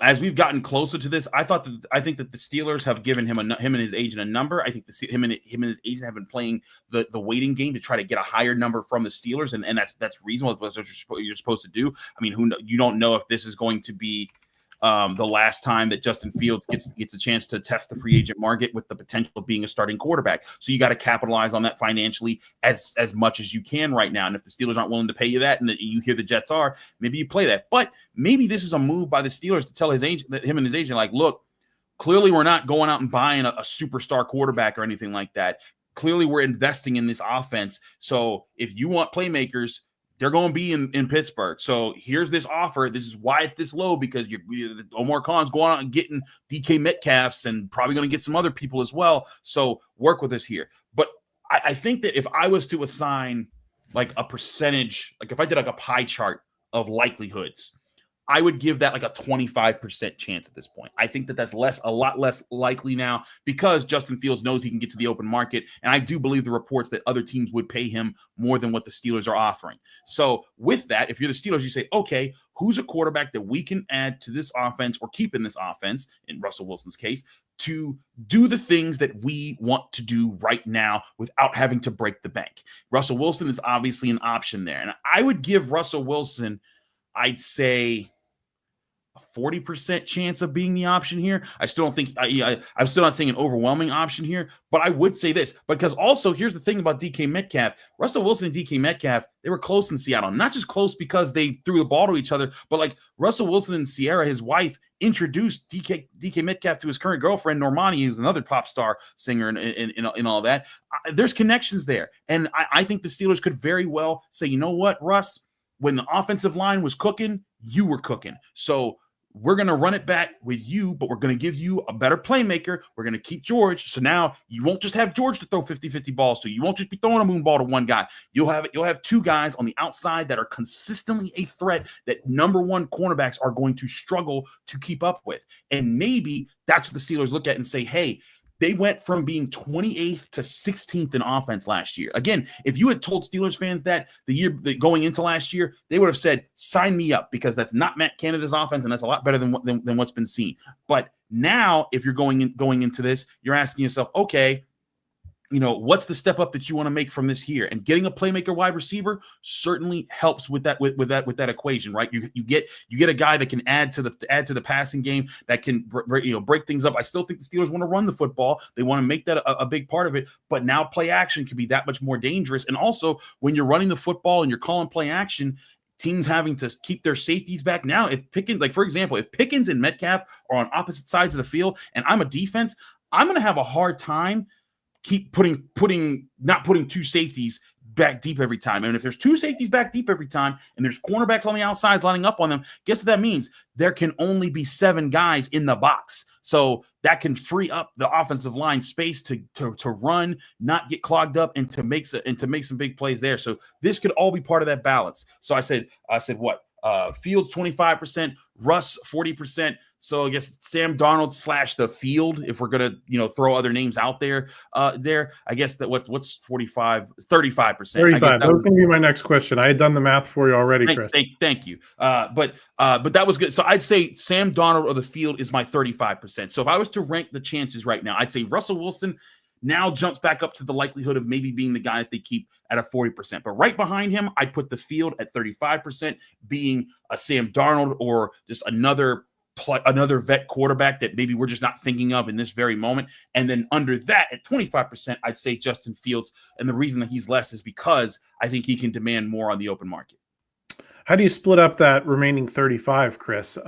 as we've gotten closer to this, I think that the Steelers have given him and his agent a number. I think him and his agent have been playing the waiting game to try to get a higher number from the Steelers, and that's reasonable. That's what you're supposed to do. I mean, you don't know if this is going to be the last time that Justin Fields gets a chance to test the free agent market with the potential of being a starting quarterback. So you got to capitalize on that financially as much as you can right now. And if the Steelers aren't willing to pay you that, and you hear the Jets are, maybe you play that. But maybe this is a move by the Steelers to tell him and his agent, like, look, clearly we're not going out and buying a superstar quarterback or anything like that. Clearly we're investing in this offense. So if you want playmakers, they're going to be in Pittsburgh. So here's this offer. This is why it's this low, because Omar Khan's going out and getting DK Metcalfs and probably going to get some other people as well. So work with us here. But I think that if I was to assign like a percentage, like if I did like a pie chart of likelihoods, I would give that like a 25% chance at this point. I think that that's a lot less likely now, because Justin Fields knows he can get to the open market. And I do believe the reports that other teams would pay him more than what the Steelers are offering. So with that, if you're the Steelers, you say, okay, who's a quarterback that we can add to this offense or keep in this offense, in Russell Wilson's case, to do the things that we want to do right now without having to break the bank? Russell Wilson is obviously an option there. And I would give Russell Wilson, I'd say, a 40% chance of being the option here. I still don't think I'm still not saying an overwhelming option here, but I would say this, because also here's the thing about DK Metcalf. Russell Wilson and DK Metcalf, they were close in Seattle, not just close because they threw the ball to each other, but like Russell Wilson and Sierra, his wife, introduced DK Metcalf to his current girlfriend, Normani, who's another pop star singer and all that. There's connections there. And I think the Steelers could very well say, you know what, Russ, when the offensive line was cooking, you were cooking. So we're going to run it back with you, but we're going to give you a better playmaker. We're going to keep George. So now you won't just have George to throw 50-50 balls to. You won't just be throwing a moon ball to one guy. You'll have two guys on the outside that are consistently a threat that number one cornerbacks are going to struggle to keep up with. And maybe that's what the Steelers look at and say, hey, They went from being 28th to 16th in offense last year. Again, if you had told Steelers fans that going into last year, they would have said, sign me up, because that's not Matt Canada's offense, and that's a lot better than what's been seen. But now, if you're going into this, you're asking yourself, okay, what's the step up that you want to make from this here? And getting a playmaker wide receiver certainly helps with that equation, right? You get a guy that can add to the passing game, that can break things up. I still think the Steelers want to run the football. They want to make that a big part of it, but now play action can be that much more dangerous. And also, when you're running the football and you're calling play action, teams having to keep their safeties back. Now, if Pickens, like for example, if Pickens and Metcalf are on opposite sides of the field and I'm a defense, I'm going to have a hard time not putting two safeties back deep every time. And if there's two safeties back deep every time and there's cornerbacks on the outside lining up on them, guess what that means? There can only be 7 guys in the box. So that can free up the offensive line space to run, not get clogged up, and to make some big plays there. So this could all be part of that balance. So I said what? Fields 25%, Russ 40%. So I guess Sam Darnold / the field, if we're gonna throw other names out there. I guess that what's 45, 35%. 35. That was going to be my next question. I had done the math for you already, Chris. Thank you. But that was good. So I'd say Sam Darnold or the field is my 35%. So if I was to rank the chances right now, I'd say Russell Wilson now jumps back up to the likelihood of maybe being the guy that they keep at a 40%. But right behind him, I'd put the field at 35%, being a Sam Darnold or just another vet quarterback that maybe we're just not thinking of in this very moment. And then under that, at 25%, I'd say Justin Fields. And the reason that he's less is because I think he can demand more on the open market. How do you split up that remaining 35, Chris?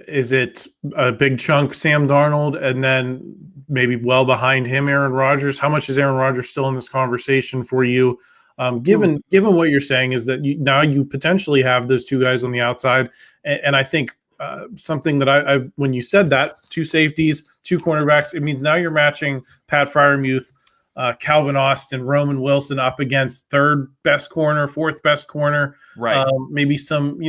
Is it a big chunk Sam Darnold and then maybe well behind him Aaron Rodgers? How much is Aaron Rodgers still in this conversation for you? Given what you're saying is that now you potentially have those two guys on the outside. And I think something that I when you said that, 2 safeties, 2 cornerbacks, it means now you're matching Pat Freiermuth, Calvin Austin, Roman Wilson up against 3rd best corner, 4th best corner, right? Maybe some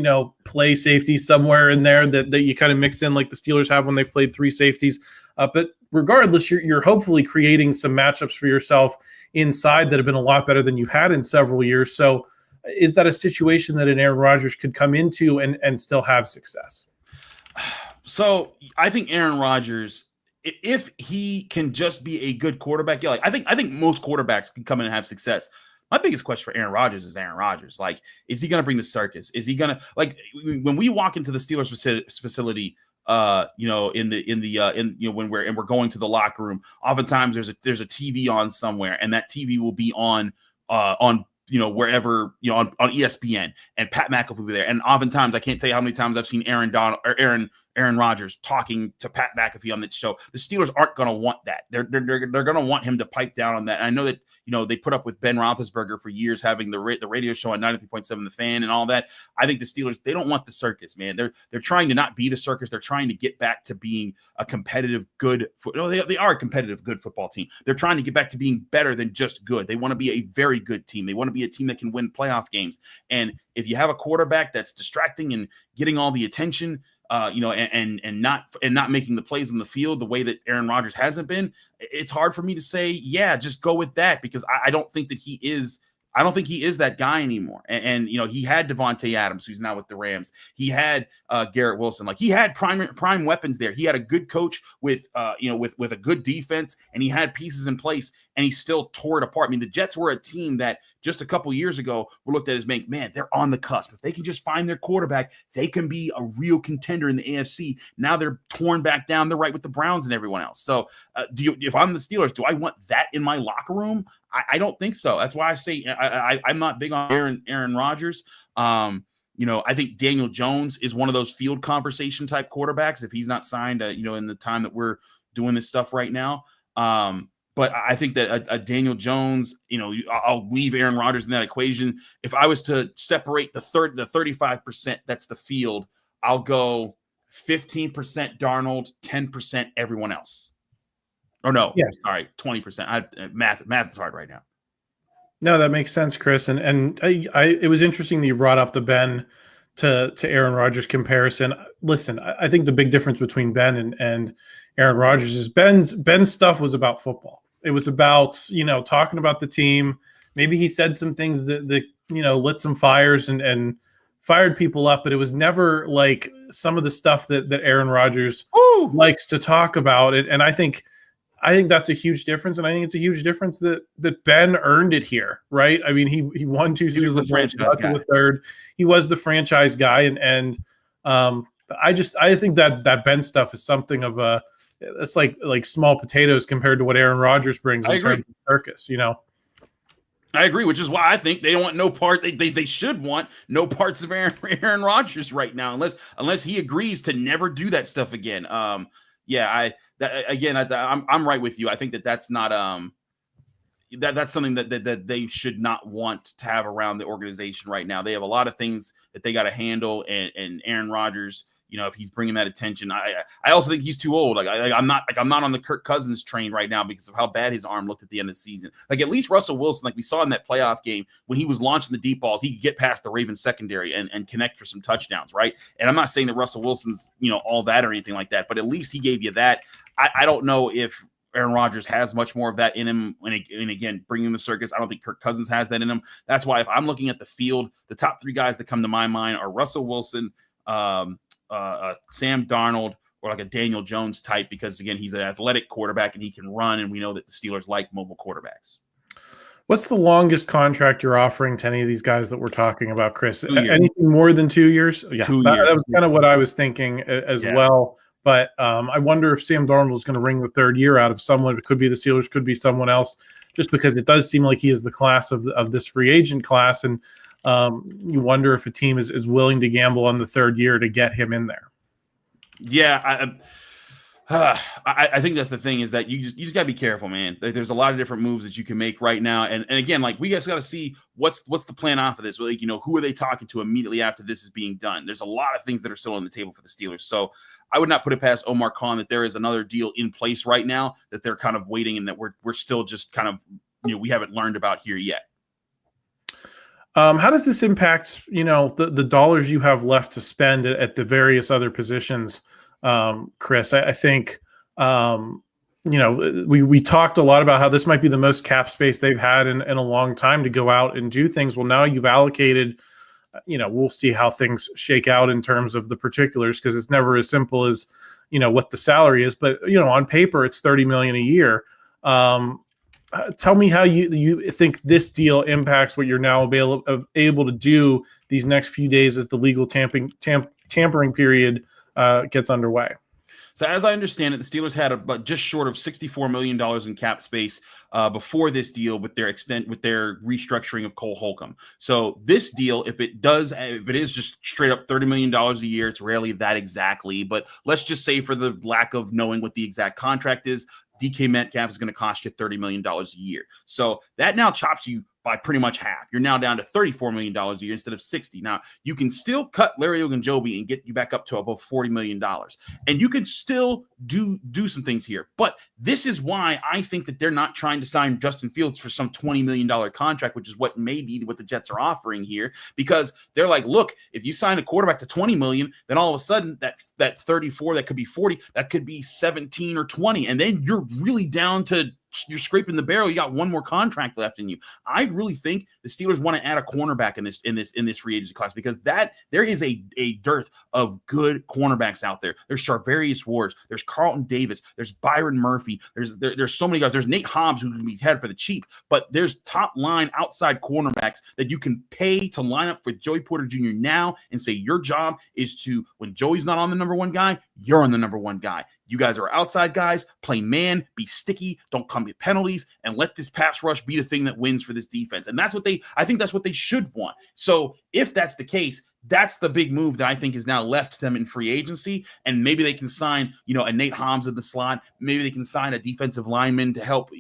play safety somewhere in there that you kind of mix in like the Steelers have when they've played 3 safeties. But regardless, you're hopefully creating some matchups for yourself inside that have been a lot better than you've had in several years. So is that a situation that an Aaron Rodgers could come into and still have success? So I think Aaron Rodgers, if he can just be a good quarterback, I think most quarterbacks can come in and have success. My biggest question for Aaron Rodgers is Aaron Rodgers. Like, is he going to bring the circus? Is he going to, like, when we walk into the Steelers facility, when we're going to the locker room, oftentimes there's a TV on somewhere, and that TV will be on wherever, on ESPN, and Pat McAfee will be there. And oftentimes, I can't tell you how many times I've seen Aaron Rodgers talking to Pat McAfee on that show. The Steelers aren't going to want that. They're going to want him to pipe down on that. And I know that, they put up with Ben Roethlisberger for years, having the radio show on 93.7 The Fan and all that. I think the Steelers, they don't want the circus, man. They're trying to not be the circus. They're trying to get back to being a competitive, they are a competitive, good football team. They're trying to get back to being better than just good. They want to be a very good team. They want to be a team that can win playoff games. And if you have a quarterback that's distracting and getting all the attention, and not making the plays on the field the way that Aaron Rodgers hasn't been, it's hard for me to say, yeah, just go with that, because I don't think that he is. I don't think he is that guy anymore. And he had Devontae Adams, who's now with the Rams. He had Garrett Wilson. Like, he had prime weapons there. He had a good coach with a good defense, and he had pieces in place, and he still tore it apart. I mean, the Jets were a team that just a couple years ago were looked at as being, man, they're on the cusp. If they can just find their quarterback, they can be a real contender in the AFC. Now they're torn back down. They're right with the Browns and everyone else. So if I'm the Steelers, do I want that in my locker room? I don't think so. That's why I say I'm not big on Aaron Rodgers. I think Daniel Jones is one of those field conversation type quarterbacks if he's not signed, in the time that we're doing this stuff right now. But I think that a Daniel Jones, I'll leave Aaron Rodgers in that equation. If I was to separate the 35%, that's the field, I'll go 15% Darnold, 10% everyone else. Or no, yeah. Sorry, 20%. Math is hard right now. No, that makes sense, Chris. And it was interesting that you brought up the Ben to Aaron Rodgers comparison. Listen, I think the big difference between Ben and Aaron Rodgers is Ben's stuff was about football. It was about, talking about the team. Maybe he said some things that lit some fires and fired people up, but it was never like some of the stuff that Aaron Rodgers likes to talk about. And I think that's a huge difference, and I think it's a huge difference that Ben earned it here, right? I mean, he won 2 Super Bowls, the third. He was the franchise guy, and I think that Ben stuff is something of it's like small potatoes compared to what Aaron Rodgers brings in terms of circus, I agree, which is why I think they don't want no part. They should want no parts of Aaron Rodgers right now, unless he agrees to never do that stuff again. I'm right with you. I think that's not that's something that they should not want to have around the organization right now. They have a lot of things that they got to handle, and Aaron Rodgers, if he's bringing that attention, I also think he's too old. I'm not on the Kirk Cousins train right now because of how bad his arm looked at the end of the season. Like, at least Russell Wilson, like we saw in that playoff game when he was launching the deep balls, he could get past the Ravens secondary and connect for some touchdowns, right? And I'm not saying that Russell Wilson's all that or anything like that, but at least he gave you that. I don't know if Aaron Rodgers has much more of that in him. And again, bringing the circus, I don't think Kirk Cousins has that in him. That's why if I'm looking at the field, the top 3 guys that come to my mind are Russell Wilson, Sam Darnold, or like a Daniel Jones type, because again, he's an athletic quarterback and he can run, and we know that the Steelers like mobile quarterbacks. What's the longest contract you're offering to any of these guys that we're talking about, Chris? Anything more than 2 years? Yeah, 2 years. That was kind of what I was thinking as well. But I wonder if Sam Darnold is going to ring the 3rd year out of someone. It could be the Steelers, could be someone else, just because it does seem like he is the class of this free agent class. And you wonder if a team is willing to gamble on the 3rd year to get him in there. Yeah, I think that's the thing, is that you just got to be careful, man. There's a lot of different moves that you can make right now. And again, like, we just got to see what's the plan off of this. Like, who are they talking to immediately after this is being done? There's a lot of things that are still on the table for the Steelers. So I would not put it past Omar Khan that there is another deal in place right now that they're kind of waiting, and that we're still just kind of, we haven't learned about here yet. How does this impact, the dollars you have left to spend at the various other positions, Chris? I think, we talked a lot about how this might be the most cap space they've had in a long time to go out and do things. Well, now you've allocated, we'll see how things shake out in terms of the particulars, because it's never as simple as, what the salary is. But, on paper, it's $30 million a year. Tell me how you think this deal impacts what you're now able to do these next few days as the legal tampering period gets underway. So as I understand it, the Steelers had about just short of $64 million in cap space before this deal with their restructuring of Cole Holcomb. So this deal, if it is just straight up $30 million a year, it's rarely that exactly, but let's just say, for the lack of knowing what the exact contract is, DK Metcalf is going to cost you $30 million a year. So that now chops you by pretty much half. You're now down to $34 million a year instead of $60. Now, you can still cut Larry Ogunjobi and get you back up to above $40 million. And you can still do some things here. But this is why I think that they're not trying to sign Justin Fields for some $20 million contract, which is what the Jets are offering here. Because they're like, look, if you sign a quarterback to $20 million, then all of a sudden that 34, that could be 40, that could be 17 or 20. And then you're really down to, you're scraping the barrel. You got one more contract left in you. I really think the Steelers want to add a cornerback in this free agency class, because there is a dearth of good cornerbacks out there. There's Charvarius Ward, there's Carlton Davis, there's Byron Murphy, there's so many guys. There's Nate Hobbs, who can be had for the cheap, but there's top line outside cornerbacks that you can pay to line up with Joey Porter Jr. now and say, your job is to, when Joey's not on the number 1 guy, you're on the number 1 guy. You guys are outside guys, play man, be sticky, don't come with penalties, and let this pass rush be the thing that wins for this defense. And I think that's what they should want. So if that's the case, that's the big move that I think is now left them in free agency. And maybe they can sign, a Nate Hobbs in the slot. Maybe they can sign a defensive lineman to help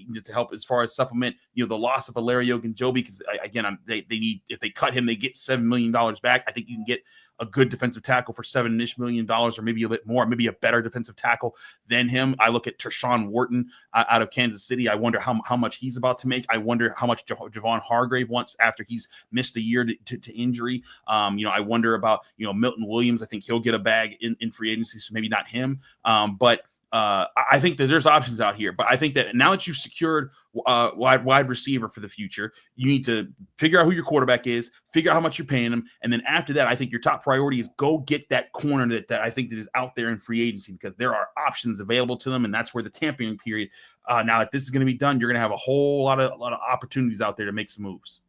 as far as supplement, the loss of Larry Ogunjobi. Because again, they need, if they cut him, they get $7 million back. I think you can get a good defensive tackle for $7-ish million, or maybe a bit more, maybe a better defensive tackle than him. I look at Tershawn Wharton out of Kansas City. I wonder how much he's about to make. I wonder how much Javon Hargrave wants after he's missed a year to injury. I wonder about, Milton Williams. I think he'll get a bag in free agency, so maybe not him. But I think that there's options out here. But I think that now that you've secured wide receiver for the future, you need to figure out who your quarterback is, figure out how much you're paying him, and then after that, I think your top priority is go get that corner that I think that is out there in free agency, because there are options available to them, and that's where the tampering period. Now that this is going to be done, you're going to have a whole lot of opportunities out there to make some moves.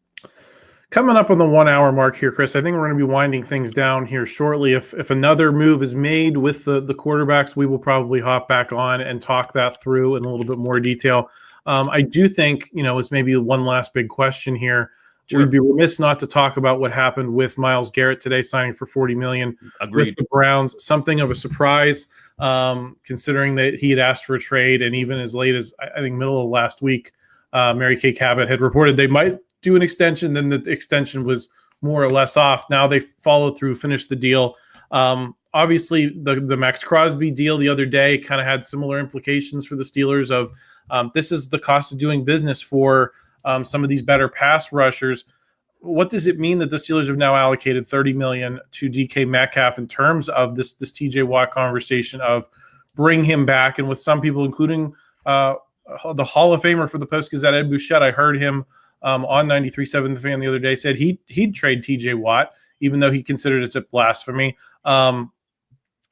Coming up on the 1 hour mark here, Chris, I think we're going to be winding things down here shortly. If another move is made with the quarterbacks, we will probably hop back on and talk that through in a little bit more detail. I do think, it's maybe one last big question here. Sure. We'd be remiss not to talk about what happened with Myles Garrett today, signing for $40 million with the Browns. Something of a surprise, considering that he had asked for a trade, and even as late as I think middle of last week, Mary Kay Cabot had reported they might do an extension. Then the extension was more or less off. Now they followed through, finished the deal. Obviously, the Max Crosby deal the other day kind of had similar implications for the Steelers of this is the cost of doing business for some of these better pass rushers. What does it mean that the Steelers have now allocated $30 million to DK Metcalf in terms of this TJ Watt conversation of bring him back? And with some people, including the Hall of Famer for the Post-Gazette, Ed Bouchette, I heard him on 93.7 The Fan the other day, said he'd trade TJ Watt, even though he considered it a blasphemy. And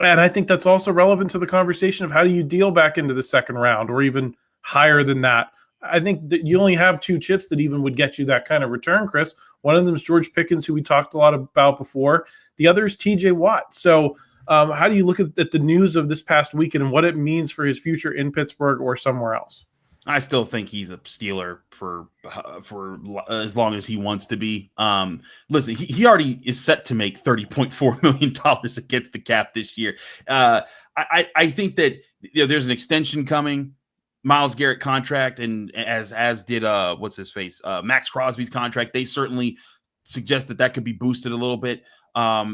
I think that's also relevant to the conversation of how do you deal back into the second round or even higher than that. I think that you only have two chips that even would get you that kind of return, Chris. One of them is George Pickens, who we talked a lot about before. The other is TJ Watt. So how do you look at the news of this past weekend and what it means for his future in Pittsburgh or somewhere else? I still think he's a Steeler for as long as he wants to be. Listen, he already is set to make $30.4 million against the cap this year. I think that there's an extension coming. Myles Garrett contract, and as did what's his face, Max Crosby's contract. They certainly suggest that could be boosted a little bit.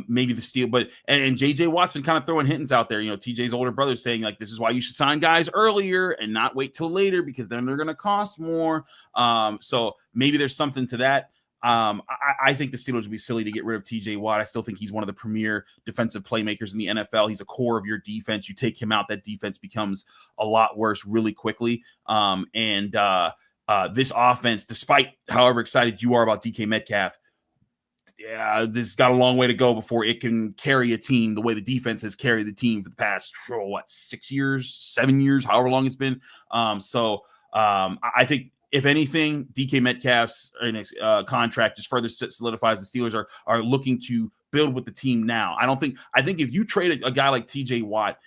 Maybe the Steel, but and JJ Watt's been kind of throwing hints out there. TJ's older brother saying like this is why you should sign guys earlier and not wait till later because then they're going to cost more. So maybe there's something to that. I think the Steelers would be silly to get rid of TJ Watt. I still think he's one of the premier defensive playmakers in the NFL. He's a core of your defense. You take him out, that defense becomes a lot worse really quickly. This offense, despite however excited you are about DK Metcalf, this got a long way to go before it can carry a team the way the defense has carried the team for the past 6 years, 7 years, however long it's been. I think if anything, DK Metcalf's contract just further solidifies the Steelers are looking to build with the team now. I think if you trade a guy like TJ Watt,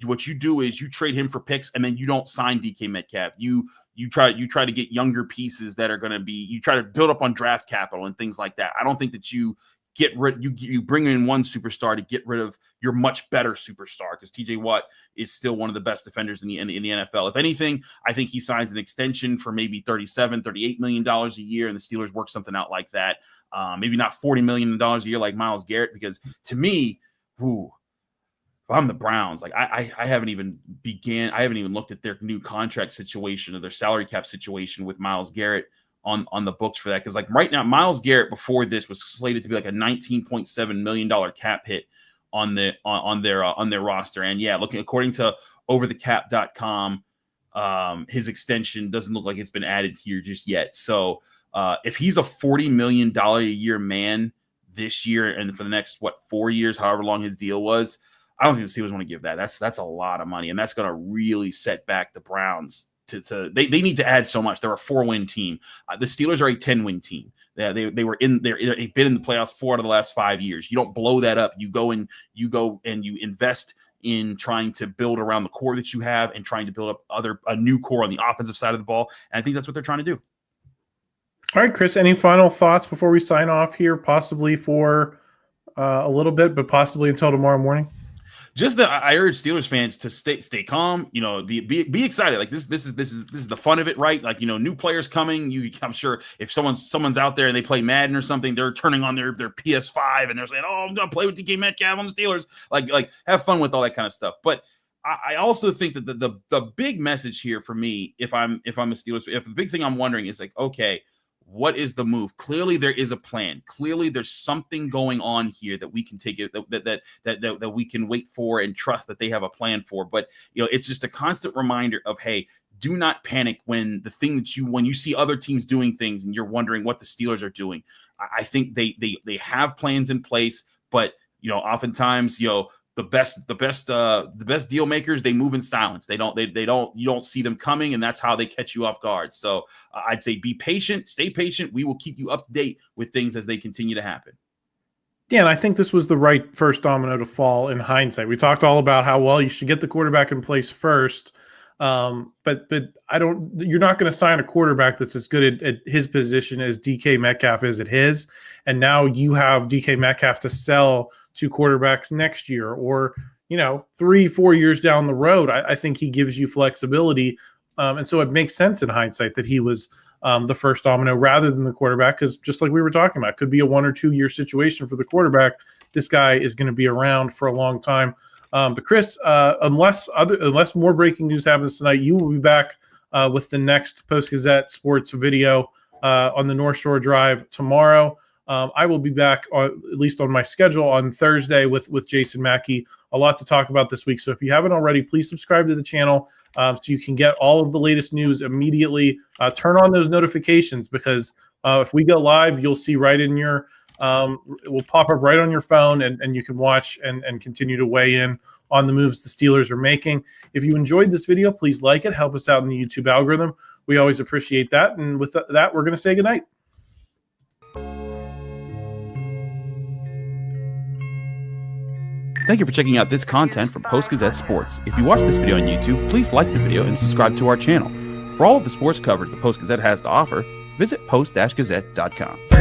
what you do is you trade him for picks and then you don't sign DK Metcalf. You try to get younger pieces that are going to be, you try to build up on draft capital and things like that. I don't think that you bring in one superstar to get rid of your much better superstar, because TJ Watt is still one of the best defenders in the NFL. If anything, I think he signs an extension for maybe $38 million a year, and the Steelers work something out like that. Maybe not $40 million a year like Myles Garrett, because to me, I'm the Browns. Like I haven't even looked at their new contract situation or their salary cap situation with Myles Garrett on the books for that. Because like right now, Myles Garrett before this was slated to be like a $19.7 million cap hit on their roster. And yeah, looking according to overthecap.com, his extension doesn't look like it's been added here just yet. So if he's a $40 million a year man this year and for the next 4 years, however long his deal was, I don't think the Steelers want to give that. That's a lot of money, and that's going to really set back the Browns. They need to add so much. They're a 4-win team. The Steelers are a 10-win team. They've been in the playoffs 4 out of the last 5 years. You don't blow that up. You go and you invest in trying to build around the core that you have and trying to build up a new core on the offensive side of the ball. And I think that's what they're trying to do. All right, Chris, any final thoughts before we sign off here, possibly for a little bit, but possibly until tomorrow morning? just that I urge Steelers fans to stay calm, be excited. Like this is the fun of it, right? Like, new players coming. I'm sure if someone's out there and they play Madden or something, they're turning on their PS5 and they're saying, "Oh, I'm gonna play with DK Metcalf on the Steelers." Like have fun with all that kind of stuff. But I also think that the big message here for me, if I'm a Steelers, if the big thing I'm wondering is like, okay, what is the move? Clearly, there is a plan. Clearly, there's something going on here that we can take it that we can wait for and trust that they have a plan for. But it's just a constant reminder of, hey, do not panic when when you see other teams doing things and you're wondering what the Steelers are doing. I think they have plans in place, but oftentimes the best deal makers, they move in silence. You don't see them coming, and that's how they catch you off guard. So I'd say be patient, stay patient. We will keep you up to date with things as they continue to happen. Yeah, and I think this was the right first domino to fall in hindsight. We talked all about how well you should get the quarterback in place first. But you're not going to sign a quarterback that's as good at his position as DK Metcalf is at his. And now you have DK Metcalf to sell to quarterbacks next year or, 3-4 years down the road. I think he gives you flexibility. And so it makes sense in hindsight that he was the first domino rather than the quarterback, because just like we were talking about, it could be a 1 or 2 year situation for the quarterback. This guy is going to be around for a long time. But Chris, unless more breaking news happens tonight, you will be back with the next Post-Gazette Sports video on the North Shore Drive tomorrow. I will be back, at least on my schedule, on Thursday with Jason Mackey. A lot to talk about this week. So if you haven't already, please subscribe to the channel so you can get all of the latest news immediately. Turn on those notifications because if we go live, you'll see right in your it will pop up right on your phone and you can watch and continue to weigh in on the moves the Steelers are making. If you enjoyed this video, please like it. Help us out in the YouTube algorithm. We always appreciate that. And with that, we're going to say goodnight. Thank you for checking out this content from Post-Gazette Sports. If you watch this video on YouTube, please like the video and subscribe to our channel. For all of the sports coverage the Post-Gazette has to offer, visit post-gazette.com.